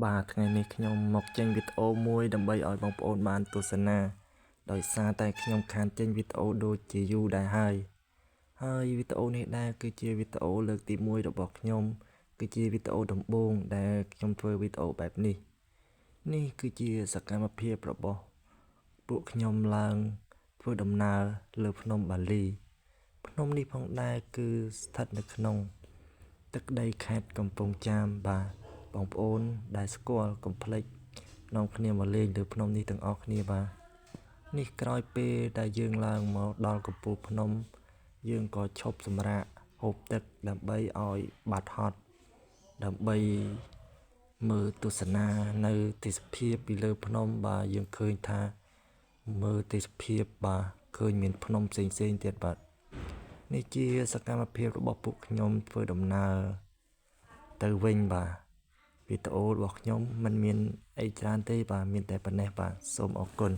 បាទថ្ងៃនេះខ្ញុំមកចេញវីដេអូមួយដើម្បីឲ្យបងប្អូនបានទស្សនាដោយសារតែខ្ញុំខានចេញវីដេអូដូចជាយូរដែរហើយវីដេអូនេះដែរគឺជាវីដេអូលើកទី1របស់ខ្ញុំគឺជាវីដេអូដំបូងដែលខ្ញុំធ្វើវីដេអូបែបនេះគឺជាសកម្មភាពរបស់ពួកខ្ញុំឡើងធ្វើដំណើរលើភ្នំបាលីភ្នំនេះផងដែរគឺស្ថិតនៅក្នុងទឹកដីខេត្តកំពង់ចាមបាទបងប្អូនដែលស្គាល់កុំភ្លេចនាំគ្នាមកលេងលើភ្នំនេះទាំងអស់គ្នាបាទនេះក្រោយពេលដែលយើងឡើងមកដល់កំពូលភ្នំយើងក៏ឈប់សម្រាកហូបទឹកដើម្បីឲ្យបាត់ហត់ដើម្បីមើលទស្សនានៅទេសភាពពីលើភ្នំបាទយើងឃើញថាមើលទេសភាពបាទឃើញមានភ្នំផ្សេងៗទៀតបាទនេះជាសកម្មភាពរបស់ពួកខ្ញុំធ្វើដំណើរទៅវិញបាទវីដេអូរបស់ខ្ញុំមិនមានអីច្រើនទេបាទមានតែប៉ុណ្ណេះបាទសូមអរគុណ